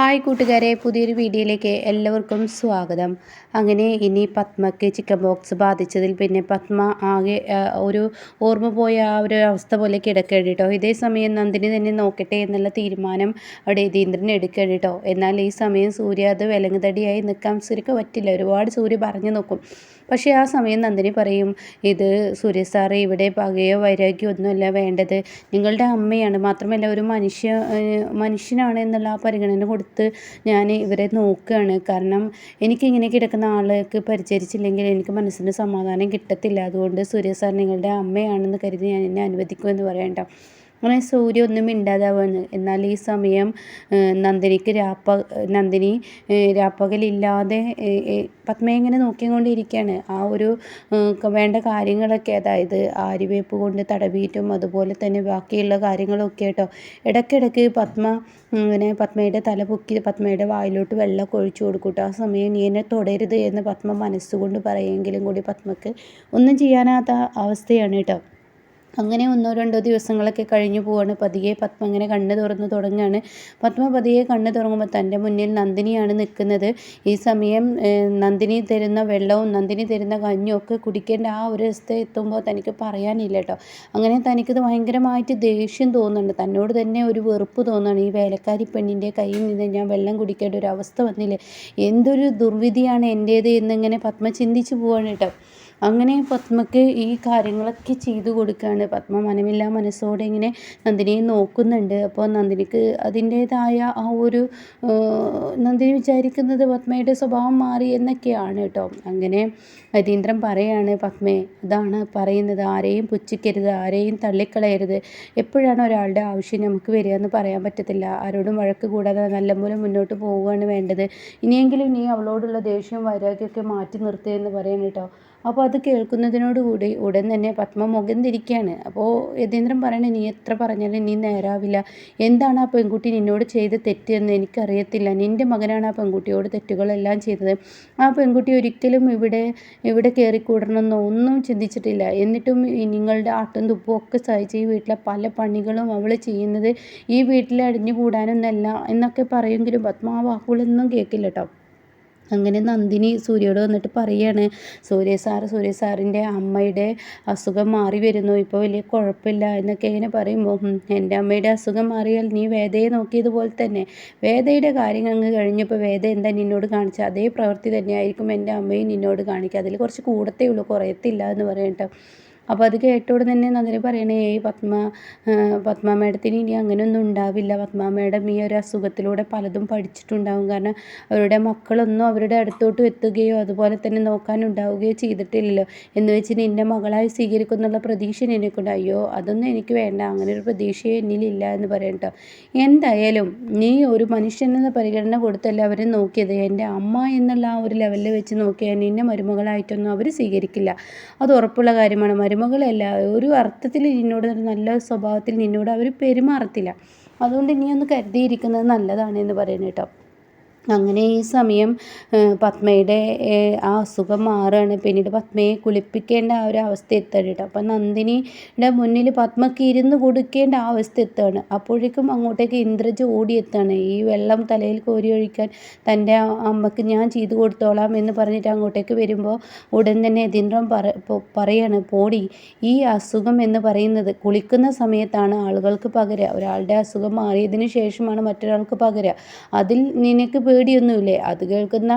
Hi കൂട്ടുകാരെ, പുതിയൊരു വീഡിയോയിലേക്ക് എല്ലാവർക്കും സ്വാഗതം. അങ്ങനെ ഇനി പത്മയ്ക്ക് ചിക്കൻ ബോക്സ് ബാധിച്ചതിൽ പിന്നെ പത്മ ആകെ ഒരു ഓർമ്മ പോയ ആ ഒരു അവസ്ഥ പോലെ കിടക്കുകയാണ് കേട്ടോ. ഇതേ സമയം നന്ദിനി തന്നെ നോക്കട്ടെ എന്നുള്ള തീരുമാനം അവിടെ യതീന്ദ്രൻ എടുക്കുകയാണ് കേട്ടോ. എന്നാൽ ഈ സമയം സൂര്യ അത് വിലങ്ങുതടിയായി നിൽക്കാൻ സൂര്യക്ക് പറ്റില്ല. ഒരുപാട് സൂര്യ പറഞ്ഞു നോക്കും. പക്ഷേ ആ സമയം നന്ദിനി പറയും, ഇത് സൂര്യ സാറ് ഇവിടെ പകയോ വൈരാഗ്യമോ ഒന്നുമല്ല വേണ്ടത്, നിങ്ങളുടെ അമ്മയാണ്, മാത്രമല്ല ഒരു മനുഷ്യനാണ് എന്നുള്ള ആ പരിഗണന കൊടുത്ത് ഞാൻ ഇവരെ നോക്കുകയാണ്. കാരണം എനിക്കിങ്ങനെ കിടക്കുന്ന ആൾക്ക് പരിചരിച്ചില്ലെങ്കിൽ എനിക്ക് മനസ്സിന് സമാധാനം കിട്ടത്തില്ല. അതുകൊണ്ട് സൂര്യ സാർ നിങ്ങളുടെ അമ്മയാണെന്ന് കരുതി ഞാൻ എന്നെ അനുവദിക്കുമെന്ന് പറയണ്ട. അങ്ങനെ സൂര്യ ഒന്നും മിണ്ടാതാവാണ്. എന്നാൽ ഈ സമയം നന്ദിനി രാപ്പകലില്ലാതെ പത്മയെ ഇങ്ങനെ നോക്കിക്കൊണ്ടിരിക്കുകയാണ്. ആ ഒരു വേണ്ട കാര്യങ്ങളൊക്കെ, അതായത് ആര്യവേപ്പ് കൊണ്ട് തടവിയിട്ടും അതുപോലെ തന്നെ ബാക്കിയുള്ള കാര്യങ്ങളൊക്കെ കേട്ടോ. ഇടയ്ക്കിടയ്ക്ക് ഇങ്ങനെ പത്മയുടെ തല പൊക്കി പത്മയുടെ വായിലോട്ട് വെള്ളം ഒഴിച്ചു കൊടുക്കും കേട്ടോ. ആ സമയം നീ എന്നെ തൊടരുത് എന്ന് പത്മ മനസ്സുകൊണ്ട് പറയുമെങ്കിലും കൂടി പത്മക്ക് ഒന്നും ചെയ്യാനാത്ത അവസ്ഥയാണ് കേട്ടോ. അങ്ങനെ 1-2 ദിവസങ്ങളൊക്കെ കഴിഞ്ഞു പോവാണ്. പതിയെ പത്മ ഇങ്ങനെ കണ്ണ് തുറന്ന് തുടങ്ങുകയാണ്. പത്മ പതിയെ കണ്ണ് തുറങ്ങുമ്പോൾ തൻ്റെ മുന്നിൽ നന്ദിനിയാണ് നിൽക്കുന്നത്. ഈ സമയം നന്ദിനി തരുന്ന വെള്ളവും നന്ദിനി തരുന്ന കഞ്ഞിയും ഒക്കെ കുടിക്കേണ്ട ആ ഒരു അവസ്ഥ എത്തുമ്പോൾ തനിക്ക് പറയാനില്ല കേട്ടോ. അങ്ങനെ തനിക്കത് ഭയങ്കരമായിട്ട് ദേഷ്യം തോന്നുന്നുണ്ട്. തന്നോട് തന്നെ ഒരു വെറുപ്പ് തോന്നുകയാണ്. ഈ വേലക്കാരി പെണ്ണിൻ്റെ കയ്യിൽ നിന്ന് ഞാൻ വെള്ളം കുടിക്കേണ്ട ഒരു അവസ്ഥ വന്നില്ലേ, എന്തൊരു ദുർവിധിയാണ് എൻ്റേത് എന്നിങ്ങനെ പത്മ ചിന്തിച്ചു പോവാണ് കേട്ടോ. അങ്ങനെ പത്മയ്ക്ക് ഈ കാര്യങ്ങളൊക്കെ ചെയ്തു കൊടുക്കുകയാണ്. പത്മ മനമില്ലാ മനസ്സോടെ ഇങ്ങനെ നന്ദിനിയെ നോക്കുന്നുണ്ട്. അപ്പോൾ നന്ദിനിക്ക് അതിൻ്റേതായ ആ ഒരു നന്ദിനി വിചാരിക്കുന്നത് പത്മയുടെ സ്വഭാവം മാറി എന്നൊക്കെയാണ് കേട്ടോ. അങ്ങനെ യതീന്ദ്രൻ പറയാണ്, പത്മേ അതാണ് പറയുന്നത്, ആരെയും പുച്ഛിക്കരുത്, ആരെയും തള്ളിക്കളയരുത്. എപ്പോഴാണ് ഒരാളുടെ ആവശ്യം നമുക്ക് വരിക എന്ന് പറയാൻ പറ്റത്തില്ല. ആരോടും വഴക്ക് കൂടാതെ നല്ലപോലെ മുന്നോട്ട് പോവുകയാണ് വേണ്ടത്. ഇനിയെങ്കിലും നീ അവളോടുള്ള ദേഷ്യവും വൈരാഗ്യമൊക്കെ മാറ്റി നിർത്തുക എന്ന് പറയണം കേട്ടോ. അപ്പോൾ അത് കേൾക്കുന്നതിനോടുകൂടി ഉടൻ തന്നെ പത്മ മുഖം തിരിക്കുകയാണ്. അപ്പോൾ യതീന്ദ്രൻ പറയണേ, നീ എത്ര പറഞ്ഞാലും നീ നേരാവില്ല. എന്താണ് ആ പെൺകുട്ടി നിന്നോട് ചെയ്ത് തെറ്റെന്ന് എനിക്കറിയത്തില്ല. നിൻ്റെ മകനാണ് ആ പെൺകുട്ടിയോട് തെറ്റുകളെല്ലാം ചെയ്തത്. ആ പെൺകുട്ടി ഒരിക്കലും ഇവിടെ കയറിക്കൂടണമെന്നോ ഒന്നും ചിന്തിച്ചിട്ടില്ല. എന്നിട്ടും നിങ്ങളുടെ ആട്ടും തുപ്പും ഒക്കെ സഹിച്ച് ഈ വീട്ടിലെ പല പണികളും അവൾ ചെയ്യുന്നത് ഈ വീട്ടിൽ അടിഞ്ഞുകൂടാനൊന്നല്ല എന്നൊക്കെ പറയുമെങ്കിലും പത്മ ആ വാക്കുകളൊന്നും കേൾക്കില്ല കേട്ടോ. അങ്ങനെ നന്ദിനി സൂര്യയോട് വന്നിട്ട് പറയാണ്, സൂര്യ സാറിൻ്റെ അമ്മയുടെ അസുഖം മാറി വരുന്നു, ഇപ്പോൾ വലിയ കുഴപ്പമില്ല എന്നൊക്കെ ഇങ്ങനെ പറയുമ്പോൾ, എൻ്റെ അമ്മയുടെ അസുഖം മാറിയാൽ നീ വേദയെ നോക്കിയതുപോലെ തന്നെ വേദയുടെ കാര്യങ്ങൾ അങ്ങ് കഴിഞ്ഞപ്പോൾ വേദ എന്താ നിന്നോട് കാണിച്ച അതേ പ്രവൃത്തി തന്നെയായിരിക്കും എൻ്റെ അമ്മയും നിന്നോട് കാണിക്കുക. അതിൽ കുറച്ച് കൂടത്തേ ഉള്ളൂ, കുറയത്തില്ല എന്ന് പറയട്ടോ. അപ്പോൾ അത് കേട്ടോടെ തന്നെ നന്ദിനി പറയണേ, പത്മ മേഡത്തിന് ഇനി അങ്ങനെയൊന്നും ഉണ്ടാവില്ല. പത്മ മേഡം ഈ ഒരു അസുഖത്തിലൂടെ പലതും പഠിച്ചിട്ടുണ്ടാകും. കാരണം അവരുടെ മക്കളൊന്നും അവരുടെ അടുത്തോട്ട് എത്തുകയോ അതുപോലെ തന്നെ നോക്കാനുണ്ടാവുകയോ ചെയ്തിട്ടില്ലല്ലോ. എന്ന് വെച്ച് നിന്നെ മകളായി സ്വീകരിക്കുന്നുള്ള പ്രതീക്ഷ എനിക്കുണ്ട്. അയ്യോ അതൊന്നും എനിക്ക് വേണ്ട, അങ്ങനെ ഒരു പ്രതീക്ഷയെ എന്നിലില്ല എന്ന് പറയട്ടോ. എന്തായാലും നീ ഒരു മനുഷ്യനെന്ന പരിഗണന കൊടുത്തല്ല അവരെ നോക്കിയത്. എൻ്റെ അമ്മ എന്നുള്ള ആ ഒരു ലെവലിൽ വെച്ച് നോക്കിയാൽ നിന്നെ മരുമകളായിട്ടൊന്നും അവർ സ്വീകരിക്കില്ല. അത് ഉറപ്പുള്ള കാര്യമാണ്. മരുമകളല്ല, ഒരു അർത്ഥത്തിൽ നിന്നോട് നല്ല സ്വഭാവത്തിൽ നിന്നോട് അവർ പെരുമാറത്തില്ല. അതുകൊണ്ട് നീ ഒന്ന് കരുതിയിരിക്കുന്നത് നല്ലതാണ് എന്ന് പറയുന്നത് കേട്ടോ. അങ്ങനെ ഈ സമയം പത്മയുടെ ആ അസുഖം മാറുകയാണ്. പിന്നീട് പത്മയെ കുളിപ്പിക്കേണ്ട ആ ഒരു അവസ്ഥ എത്തുകയാണ് കേട്ടോ. അപ്പം നന്ദിനിയുടെ മുന്നിൽ പത്മയ്ക്ക് ഇരുന്ന് കൊടുക്കേണ്ട ആ അവസ്ഥ എത്തുകയാണ്. അപ്പോഴേക്കും അങ്ങോട്ടേക്ക് ഇന്ദ്രജ ഓടിയെത്തുകയാണ്. ഈ വെള്ളം തലയിൽ കോരി ഒഴിക്കാൻ തൻ്റെ അമ്മയ്ക്ക് ഞാൻ ചെയ്തു കൊടുത്തോളാം എന്ന് പറഞ്ഞിട്ട് അങ്ങോട്ടേക്ക് വരുമ്പോൾ ഉടൻ തന്നെ യതീന്ദ്രൻ പറയാണ്, പോടി, ഈ അസുഖം എന്ന് പറയുന്നത് കുളിക്കുന്ന സമയത്താണ് ആളുകൾക്ക് പകരുക. ഒരാളുടെ അസുഖം മാറിയതിന് ശേഷമാണ് മറ്റൊരാൾക്ക് പകരുക. അതിൽ നിനക്ക് പേടിയൊന്നുമില്ലേ? അത് കേൾക്കുന്ന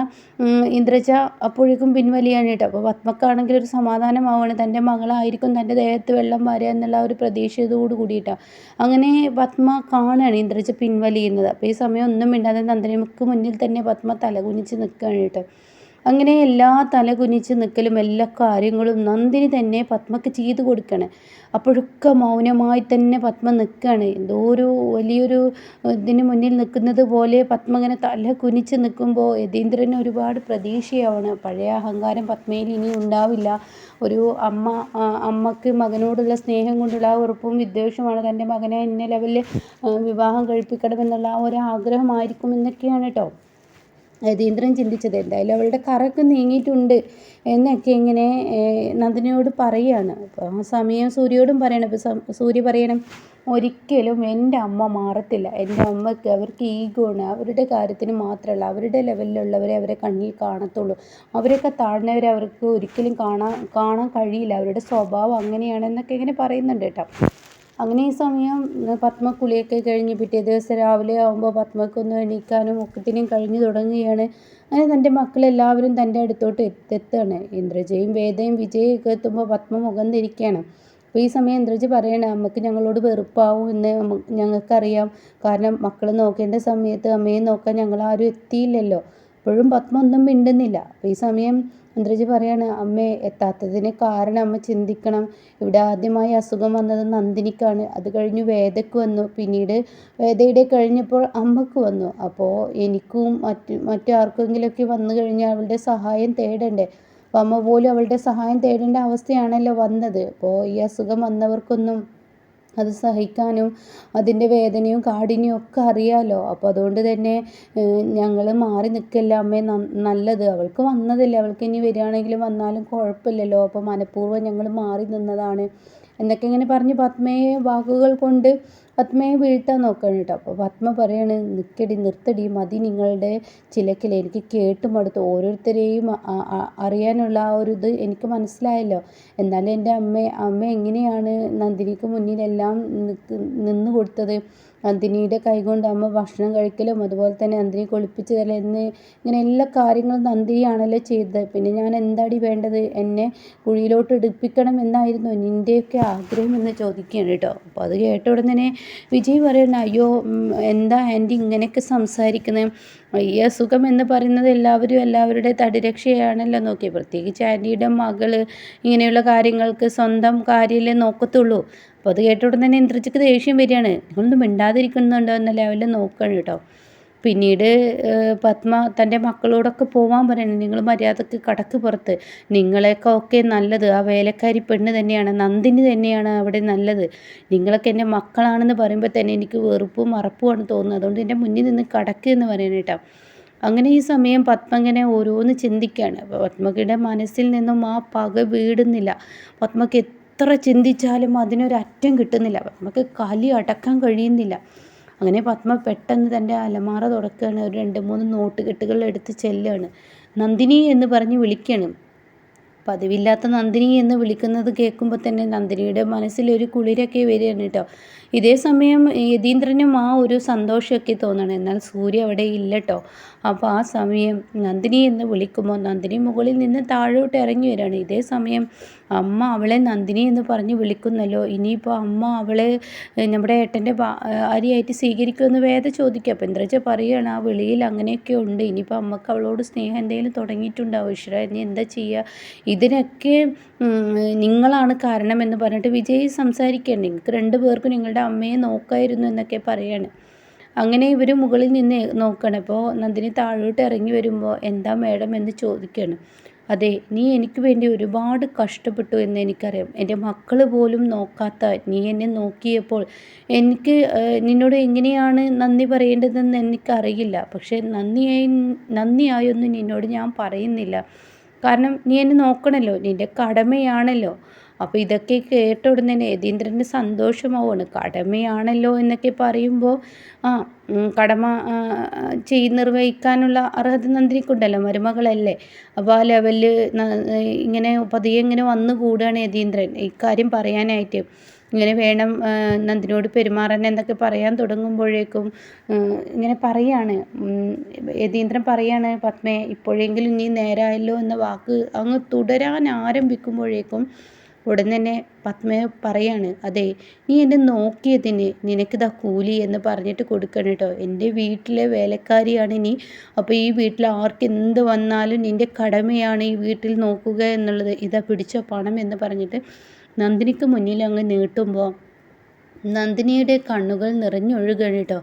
ഇന്ദ്രജ അപ്പോഴേക്കും പിൻവലിയാണ് കേട്ടോ. അപ്പോൾ പത്മക്കാണെങ്കിൽ ഒരു സമാധാനമാവുകയാണ്. തൻ്റെ മകളായിരിക്കും തൻ്റെ ദേഹത്ത് വെള്ളം വാരുക എന്നുള്ള ഒരു പ്രതീക്ഷയോട് കൂടിയിട്ടാണ്. അങ്ങനെ പത്മ കാണുകയാണ് ഇന്ദ്രജ പിൻവലിയുന്നത്. അപ്പോൾ ഈ സമയം ഒന്നും മിണ്ടാതെ നന്ദിനിക്ക് മുന്നിൽ തന്നെ പത്മ തലകുനിച്ച് നിൽക്കുകയാണ് കേട്ടോ. അങ്ങനെ എല്ലാ തല കുനിച്ച് നിൽക്കലും എല്ലാ കാര്യങ്ങളും നന്ദിനി തന്നെ പത്മക്ക് ചെയ്തു കൊടുക്കുകയാണ്. അപ്പോഴൊക്കെ മൗനമായി തന്നെ പത്മ നിൽക്കുകയാണ്. എന്തോ ഒരു വലിയൊരു ഇതിന് മുന്നിൽ നിൽക്കുന്നത് പോലെ പത്മ ഇങ്ങനെ തല കുനിച്ച് നിൽക്കുമ്പോൾ യതീന്ദ്രന് ഒരുപാട് പ്രതീക്ഷയാവണം. പഴയ അഹങ്കാരം പത്മയിൽ ഇനി ഉണ്ടാവില്ല. ഒരു അമ്മക്ക് മകനോടുള്ള സ്നേഹം കൊണ്ടുള്ള ആ ഉറപ്പും വിദ്വേഷമാണ് തൻ്റെ മകനെ ഇന്ന ലെവലിൽ വിവാഹം കഴിപ്പിക്കണമെന്നുള്ള ആ ഒരു ആഗ്രഹമായിരിക്കും എന്നൊക്കെയാണ് കേട്ടോ. യതീന്ദ്രൻ ചിന്തിച്ചത്. എന്തായാലും അവളുടെ കറയൊക്കെ നീങ്ങിയിട്ടുണ്ട് എന്നൊക്കെ ഇങ്ങനെ നന്ദിനിയോട് പറയുകയാണ്. അപ്പോൾ ആ സമയം സൂര്യയോടും പറയണം. ഇപ്പോൾ സൂര്യ പറയണം, ഒരിക്കലും എൻ്റെ അമ്മ മാറത്തില്ല. എൻ്റെ അമ്മയ്ക്ക് അവർക്ക് ഈഗോ ആണ്. അവരുടെ കാര്യത്തിന് മാത്രമല്ല, അവരുടെ ലെവലിലുള്ളവരെ അവരെ കണ്ണിൽ കാണത്തുള്ളൂ. അവരൊക്കെ താഴ്ന്നവരെ അവർക്ക് ഒരിക്കലും കാണാൻ കഴിയില്ല. അവരുടെ സ്വഭാവം അങ്ങനെയാണെന്നൊക്കെ ഇങ്ങനെ പറയുന്നുണ്ട് കേട്ടോ. അങ്ങനെ ഈ സമയം പത്മ കുളിയൊക്കെ കഴിഞ്ഞ് പിറ്റേ ദിവസം രാവിലെ ആകുമ്പോൾ പത്മക്കൊന്ന് എണീക്കാനും ഒക്കത്തിനും കഴിഞ്ഞു തുടങ്ങുകയാണ്. അങ്ങനെ തൻ്റെ മക്കളെല്ലാവരും തൻ്റെ അടുത്തോട്ട് എത്തുകയാണ്. ഇന്ദ്രജയും വേദയും വിജയൊക്കെ എത്തുമ്പോൾ പത്മ മുഖം തിരിക്കുകയാണ്. അപ്പോൾ ഈ സമയം ഇന്ദ്രജ പറയണേ, അമ്മക്ക് ഞങ്ങളോട് വെറുപ്പാവും എന്ന് ഞങ്ങൾക്കറിയാം. കാരണം മക്കൾ നോക്കേണ്ട സമയത്ത് അമ്മയെ നോക്കാൻ ഞങ്ങളാരും എത്തിയില്ലല്ലോ. അപ്പോഴും പത്മ ഒന്നും മിണ്ടുന്നില്ല. അപ്പോൾ ഈ സമയം ഇന്ദ്രജ പറയാണ്, അമ്മേ എത്താത്തതിന് കാരണം അമ്മ ചിന്തിക്കണം. ഇവിടെ ആദ്യമായി അസുഖം വന്നത് നന്ദിനിക്കാണ്. അത് കഴിഞ്ഞ് വേദയ്ക്ക് വന്നു. പിന്നീട് വേദയുടെ കഴിഞ്ഞപ്പോൾ അമ്മക്ക് വന്നു. അപ്പോൾ എനിക്കും മറ്റാർക്കെങ്കിലുമൊക്കെ വന്നു കഴിഞ്ഞാൽ അവളുടെ സഹായം തേടണ്ടേ? അപ്പോൾ അമ്മ പോലും അവളുടെ സഹായം തേടേണ്ട അവസ്ഥയാണല്ലോ വന്നത്. അപ്പോൾ ഈ അസുഖം വന്നവർക്കൊന്നും അത് സഹിക്കാനും അതിൻ്റെ വേദനയും കാഠിന്യവും ഒക്കെ അറിയാമല്ലോ. അപ്പോൾ അതുകൊണ്ട് തന്നെ ഞങ്ങൾ മാറി നിൽക്കല്ല അമ്മേ നല്ലത്. അവൾക്ക് വന്നതല്ലേ, അവൾക്ക് ഇനി വരികയാണെങ്കിലും വന്നാലും കുഴപ്പമില്ലല്ലോ. അപ്പോൾ മനഃപൂർവ്വം ഞങ്ങൾ മാറി നിന്നതാണ് എന്നൊക്കെ ഇങ്ങനെ പറഞ്ഞ് പത്മയെ വാക്കുകൾ കൊണ്ട് പത്മയെ വീഴ്ത്താൻ നോക്കുകയാണ് കേട്ടോ. അപ്പോൾ പത്മ പറയാണ്, നിർത്തടി മതി നിങ്ങളുടെ ചിലക്കിൽ, എനിക്ക് കേട്ട് മടുത്തു. ഓരോരുത്തരെയും അറിയാനുള്ള ആ ഒരു ഇത് എനിക്ക് മനസ്സിലായല്ലോ. എന്നാലും എൻ്റെ അമ്മ എങ്ങനെയാണ് നന്ദിനിക്ക് മുന്നിലെല്ലാം നിന്ന് കൊടുത്തത്? നന്ദിനിയുടെ കൈകൊണ്ട് അമ്മ ഭക്ഷണം കഴിക്കലും അതുപോലെ തന്നെ നന്ദിനി കുളിപ്പിച്ച് തരുന്ന ഇങ്ങനെ എല്ലാ കാര്യങ്ങളും നന്ദിനിയാണല്ലോ ചെയ്തത്. പിന്നെ ഞാൻ എന്താടി വേണ്ടത്? എന്നെ കുഴിയിലോട്ട് എടുപ്പിക്കണം എന്നായിരുന്നു നിൻ്റെയൊക്കെ ആഗ്രഹം എന്ന് ചോദിക്കുകയാണ് കേട്ടോ. അപ്പോൾ അത് കേട്ട ഉടനെ വിജയ് പറയണ, അയ്യോ എന്താ ആൻറ്റി ഇങ്ങനെയൊക്കെ സംസാരിക്കുന്നത്? ഈ അസുഖം എന്ന് പറയുന്നത് എല്ലാവരുടെ തടിരക്ഷയാണല്ലോ നോക്കി. പ്രത്യേകിച്ച് ആൻറ്റിയുടെ മകള് ഇങ്ങനെയുള്ള കാര്യങ്ങൾക്ക് സ്വന്തം കാര്യമല്ലേ നോക്കത്തുള്ളൂ. അപ്പോൾ അത് കേട്ട ഉടനെ തന്നെ ഇന്ദ്രജിക്ക് ദേഷ്യം വരികയാണ്. നിങ്ങളൊന്നും മിണ്ടാതിരിക്കുന്നുണ്ടോ എന്ന ലെവലിൽ നോക്കുകയാണ് കേട്ടോ. പിന്നീട് പത്മ തൻ്റെ മക്കളോടൊക്കെ പോവാൻ പറയണം, നിങ്ങൾ മര്യാദക്ക് കടക്ക് പുറത്ത്. നിങ്ങളെയൊക്കെ നല്ലത് ആ വേലക്കാരി പെണ്ണ് തന്നെയാണ്, നന്ദിനി തന്നെയാണ് അവിടെ നല്ലത്. നിങ്ങളൊക്കെ എൻ്റെ മക്കളാണെന്ന് പറയുമ്പോൾ തന്നെ എനിക്ക് വെറുപ്പും മറപ്പുമാണ് തോന്നുന്നത്. അതുകൊണ്ട് എൻ്റെ മുന്നിൽ നിന്ന് കടക്ക് എന്ന് പറയണം കേട്ടോ. അങ്ങനെ ഈ സമയം പത്മ ഇങ്ങനെ ഓരോന്ന് ചിന്തിക്കുകയാണ്. അപ്പോൾ പത്മയുടെ മനസ്സിൽ നിന്നും ആ പക വീടുന്നില്ല. പത്മക്ക് എത്ര ചിന്തിച്ചാലും അതിനൊരറ്റം കിട്ടുന്നില്ല. പത്മക്ക് കലി അടക്കാൻ കഴിയുന്നില്ല. അങ്ങനെ പത്മ പെട്ടെന്ന് തൻ്റെ അലമാറ തുറക്കുകയാണ്. ഒരു 2-3 നോട്ടുകെട്ടുകൾ എടുത്ത് ചെല്ലുകയാണ്. നന്ദിനി എന്ന് പറഞ്ഞ് വിളിക്കുകയാണ്. പതിവില്ലാത്ത നന്ദിനി എന്ന് വിളിക്കുന്നത് കേൾക്കുമ്പോൾ തന്നെ നന്ദിനിയുടെ മനസ്സിലൊരു കുളിരൊക്കെ വരികയാണ് കേട്ടോ. ഇതേ സമയം യതീന്ദ്രനും ആ ഒരു സന്തോഷമൊക്കെ തോന്നണം. എന്നാൽ സൂര്യ അവിടെ ഇല്ല കേട്ടോ. അപ്പോൾ ആ സമയം നന്ദിനി എന്ന് വിളിക്കുമ്പോൾ നന്ദിനി മുകളിൽ നിന്ന് താഴോട്ട് ഇറങ്ങി വരികയാണ്. ഇതേ സമയം അമ്മ അവളെ നന്ദിനി എന്ന് പറഞ്ഞ് വിളിക്കുന്നല്ലോ. ഇനിയിപ്പോൾ അമ്മ അവളെ നമ്മുടെ ഏട്ടൻ്റെ ഭാര്യയായിട്ട് സ്വീകരിക്കുമെന്ന് വേദ ചോദിക്കുക. അപ്പോൾ ഇന്ദ്രജ പറയുകയാണ്, ആ വിളിയിൽ അങ്ങനെയൊക്കെ ഉണ്ട്. ഇനിയിപ്പോൾ അമ്മക്ക് അവളോട് സ്നേഹം എന്തെങ്കിലും തുടങ്ങിയിട്ടുണ്ടാവും. ഈശ്വര, ഇനി എന്താ ചെയ്യുക? ഇതിനൊക്കെ നിങ്ങളാണ് കാരണമെന്ന് പറഞ്ഞിട്ട് വിജയ് സംസാരിക്കുകയാണ്. നിങ്ങൾക്ക് 2 പേർക്കും നിങ്ങളുടെ അമ്മയെ നോക്കായിരുന്നു എന്നൊക്കെ പറയാണ്. അങ്ങനെ ഇവർ മുകളിൽ നിന്ന് നോക്കണം. അപ്പോൾ നന്ദിനി താഴോട്ട് ഇറങ്ങി വരുമ്പോൾ എന്താ മേഡം എന്ന് ചോദിക്കുകയാണ്. അതെ, നീ എനിക്ക് വേണ്ടി ഒരുപാട് കഷ്ടപ്പെട്ടു എന്ന് എനിക്കറിയാം. എൻ്റെ മക്കൾ പോലും നോക്കാത്ത നീ എന്നെ നോക്കിയപ്പോൾ എനിക്ക് നിന്നോട് എങ്ങനെയാണ് നന്ദി പറയേണ്ടതെന്ന് എനിക്കറിയില്ല. പക്ഷേ നന്ദിയായൊന്നും നിന്നോട് ഞാൻ പറയുന്നില്ല. കാരണം നീ എന്നെ നോക്കണമല്ലോ, നിൻ്റെ കടമയാണല്ലോ. അപ്പോൾ ഇതൊക്കെ കേട്ട ഉടനെ തന്നെ യതീന്ദ്രന് സന്തോഷമാവുകയാണ്. കടമയാണല്ലോ എന്നൊക്കെ പറയുമ്പോൾ കടമ നിർവഹിക്കാനുള്ള അർഹത നന്ദിനിക്കുണ്ടല്ലോ, മരുമകളല്ലേ. അപ്പോൾ ആ ലെവലിൽ ഇങ്ങനെ പതിയെ ഇങ്ങനെ വന്നു കൂടുകയാണ് യതീന്ദ്രൻ ഇക്കാര്യം പറയാനായിട്ട്. ഇങ്ങനെ വേണം നന്ദിനിയോട് പെരുമാറാൻ എന്നൊക്കെ പറയാൻ തുടങ്ങുമ്പോഴേക്കും ഇങ്ങനെ പറയാണ് യതീന്ദ്രൻ പറയാണ്, പത്മേ ഇപ്പോഴെങ്കിലും നീ നേരായല്ലോ എന്ന വാക്ക് അങ്ങ് തുടരാൻ ആരംഭിക്കുമ്പോഴേക്കും ഉടൻ തന്നെ പത്മ പറയാണ്, അതെ നീ എന്നെ നോക്കിയതിന് നിനക്കിതാ കൂലി എന്ന് പറഞ്ഞിട്ട് കൊടുക്കണം കേട്ടോ. എൻ്റെ വീട്ടിലെ വേലക്കാരിയാണ് നീ. അപ്പോൾ ഈ വീട്ടിൽ ആർക്ക് എന്ത് വന്നാലും നിൻ്റെ കടമയാണ് ഈ വീട്ടിൽ നോക്കുക എന്നുള്ളത്. ഇതാ പിടിച്ചോ പണം എന്ന് പറഞ്ഞിട്ട് നന്ദിനിക്ക് മുന്നിൽ അങ്ങ് നീട്ടുമ്പോൾ നന്ദിനിയുടെ കണ്ണുകൾ നിറഞ്ഞൊഴുകയാണ് കേട്ടോ.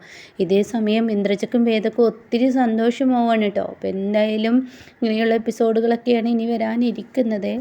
ഇതേ സമയം ഇന്ദ്രജക്കും വേദക്കും ഒത്തിരി സന്തോഷമാവാണ് കേട്ടോ. അപ്പോൾ എന്തായാലും ഇങ്ങനെയുള്ള എപ്പിസോഡുകളൊക്കെയാണ് ഇനി വരാനിരിക്കുന്നത്.